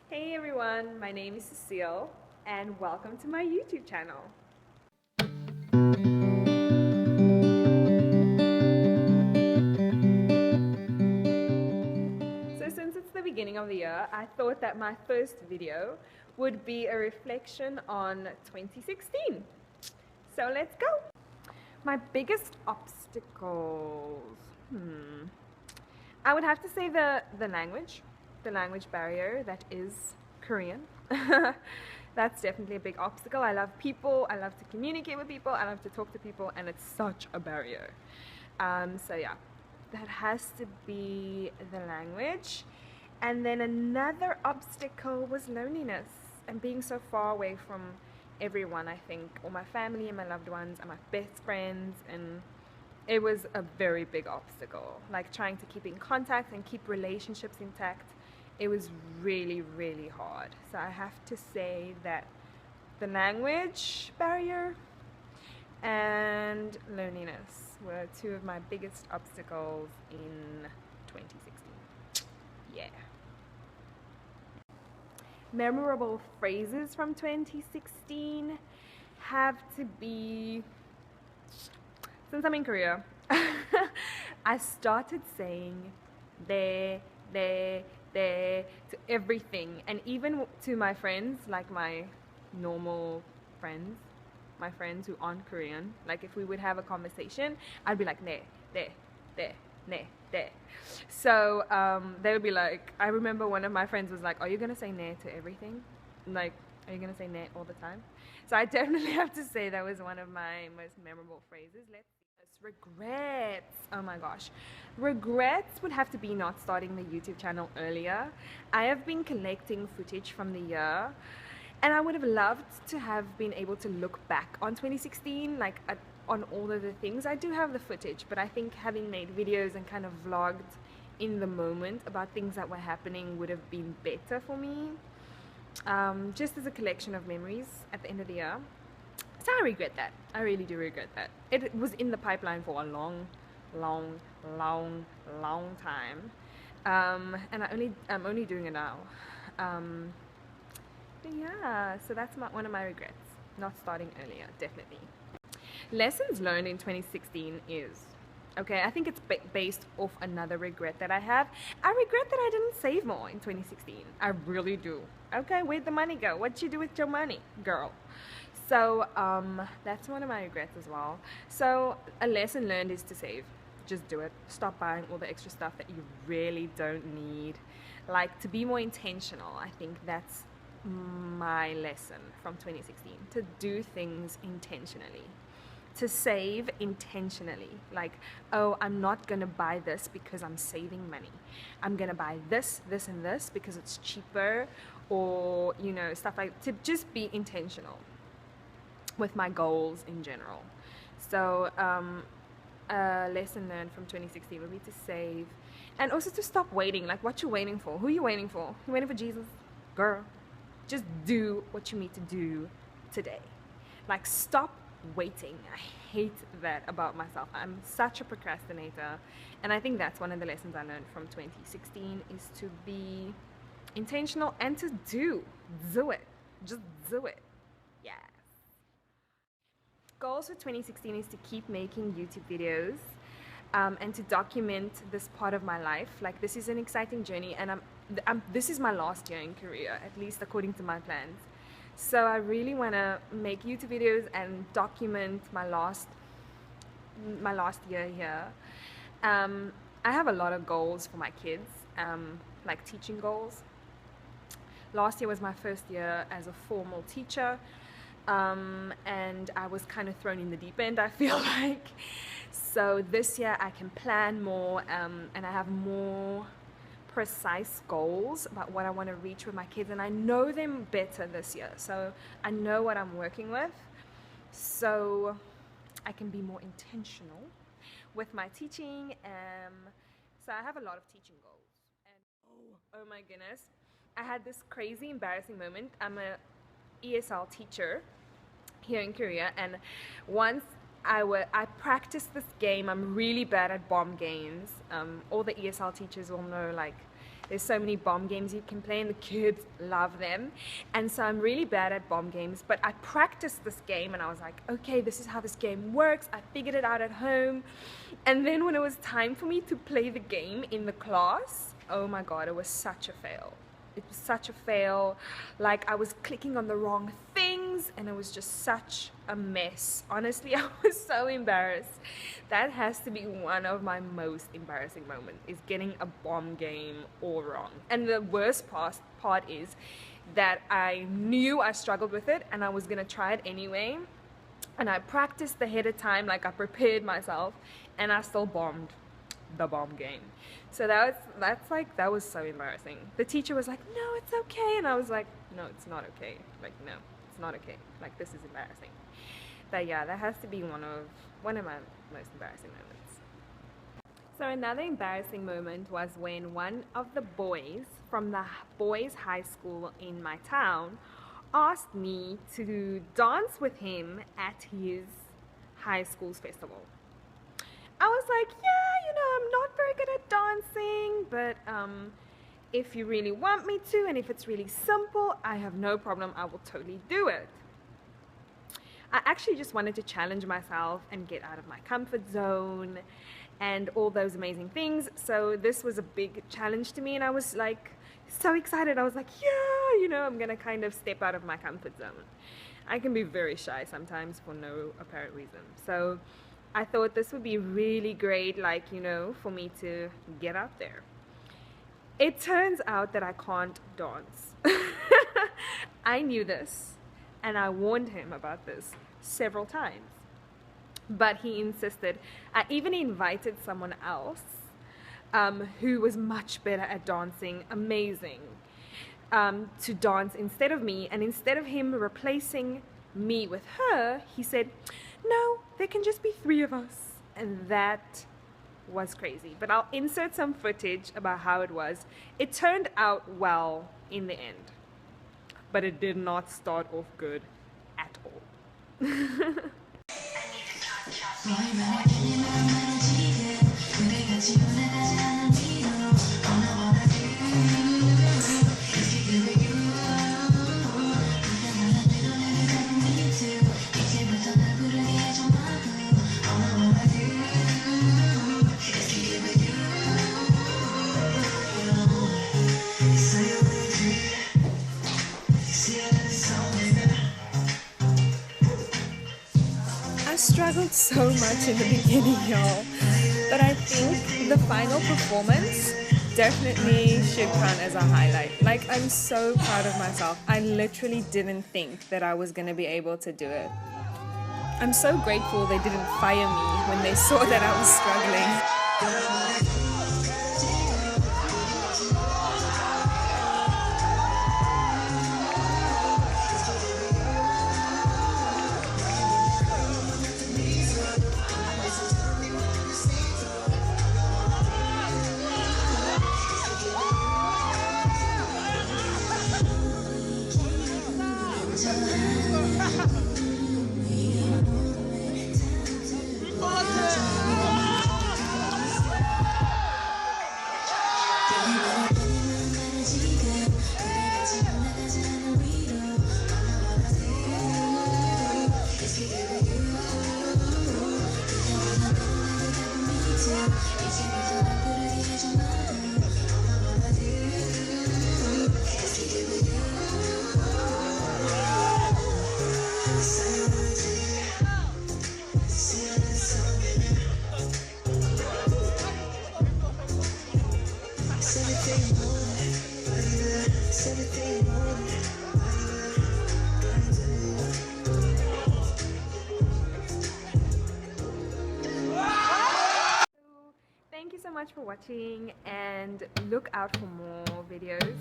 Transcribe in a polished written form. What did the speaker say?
Hey everyone, my name is Cecile and welcome to my YouTube channel. So since it's the beginning of the year, I thought that my first video would be a reflection on 2016. So let's go. My biggest obstacles. I would have to say the language barrier that is Korean. That's definitely a big obstacle. I love people, I love to communicate with people, I love to talk to people, and it's such a barrier. So yeah, that has to be the language. And then another obstacle was loneliness and being so far away from everyone, I think, all my family and my loved ones and my best friends, and it was a very big obstacle. Like trying to keep in contact and keep relationships intact, it was really, really hard. So I have to say that the language barrier and loneliness were two of my biggest obstacles in 2016. Yeah. Memorable phrases from 2016 have to be, since I'm in Korea, I started saying there to everything, and even to my friends, like my normal friends, my friends who aren't Korean. Like if we would have a conversation, I'd be like there. So they would be like, I remember one of my friends was like, are you gonna say ne to everything? Like, are you gonna say ne all the time? So I definitely have to say that was one of my most memorable phrases. Let's see. Regrets. Oh my gosh. Regrets would have to be not starting the YouTube channel earlier. I have been collecting footage from the year, and I would have loved to have been able to look back on 2016, like on all of the things. I do have the footage, but I think having made videos and kind of vlogged in the moment about things that were happening would have been better for me. Just as a collection of memories at the end of the year. So I regret that. I really do regret that. It was in the pipeline for a long time, and I'm only doing it now. But yeah, so that's one of my regrets. Not starting earlier, definitely. Lessons learned in 2016 is, okay, I think it's based off another regret that I have. I regret that I didn't save more in 2016. I really do. Okay, where'd the money go? What'd you do with your money, girl? So that's one of my regrets as well. So a lesson learned is to save. Just do it. Stop buying all the extra stuff that you really don't need. Like, to be more intentional. I think that's my lesson from 2016. To do things intentionally. To save intentionally. Like, oh, I'm not gonna buy this because I'm saving money. I'm gonna buy this, this, and this because it's cheaper, or stuff like, to just be intentional with my goals in general. So a lesson learned from 2016 would be to save, and also to stop waiting. Like, what you waiting for? Who are you waiting for? You waiting for Jesus? Girl, just do what you need to do today. Like, stop waiting. I hate that about myself. I'm such a procrastinator, and I think that's one of the lessons I learned from 2016 is to be intentional and to do it. Just do it. Yeah. Goals for 2016 is to keep making YouTube videos, and to document this part of my life. Like, this is an exciting journey, and this is my last year in Korea, at least according to my plans. So I really want to make YouTube videos and document my last year here. I have a lot of goals for my kids, like teaching goals. Last year was my first year as a formal teacher, and I was kind of thrown in the deep end, I feel like. So this year I can plan more, and I have more precise goals about what I want to reach with my kids, and I know them better this year, so I know what I'm working with, so I can be more intentional with my teaching. So I have a lot of teaching goals, and oh my goodness, I had this crazy embarrassing moment. I'm a ESL teacher here in Korea, and once I practiced this game. I'm really bad at bomb games. All the ESL teachers will know, like, There's so many bomb games you can play and the kids love them. And so I'm really bad at bomb games, but I practiced this game and I was like, okay, this is how this game works. I figured it out at home. And then when it was time for me to play the game in the class, oh my God, it was such a fail. It was such a fail. Like, I was clicking on the wrong things and it was just such a mess. Honestly, I was so embarrassed. That has to be one of my most embarrassing moments, is getting a bomb game all wrong. And the worst part is that I knew I struggled with it and I was gonna try it anyway. And I practiced ahead of time, like I prepared myself, and I still bombed the bomb game. So that was so embarrassing. The teacher was like, no, it's okay. And I was like, no, it's not okay. Like, no, it's not okay. Like, this is embarrassing. But yeah, that has to be one of my most embarrassing moments. So another embarrassing moment was when one of the boys from the boys' high school in my town asked me to dance with him at his high school's festival. I was like, yeah, I'm not very good at dancing, but if you really want me to, and if it's really simple, I have no problem. I will totally do it. I actually just wanted to challenge myself and get out of my comfort zone and all those amazing things. So this was a big challenge to me, and I was like so excited. I was like, yeah, I'm gonna kind of step out of my comfort zone. I can be very shy sometimes for no apparent reason. So I thought this would be really great, like, for me to get out there. It turns out that I can't dance. I knew this, and I warned him about this several times. But he insisted. I even invited someone else who was much better at dancing, amazing, to dance instead of me. And instead of him replacing me with her, he said, no, there can just be 3 of us. And that was crazy. But I'll insert some footage about how it was. It turned out well in the end, but it did not start off good at all. I struggled so much in the beginning, y'all, but I think the final performance definitely should count as a highlight. Like, I'm so proud of myself. I literally didn't think that I was going to be able to do it. I'm so grateful they didn't fire me when they saw that I was struggling. Thank you so much for watching, and look out for more videos.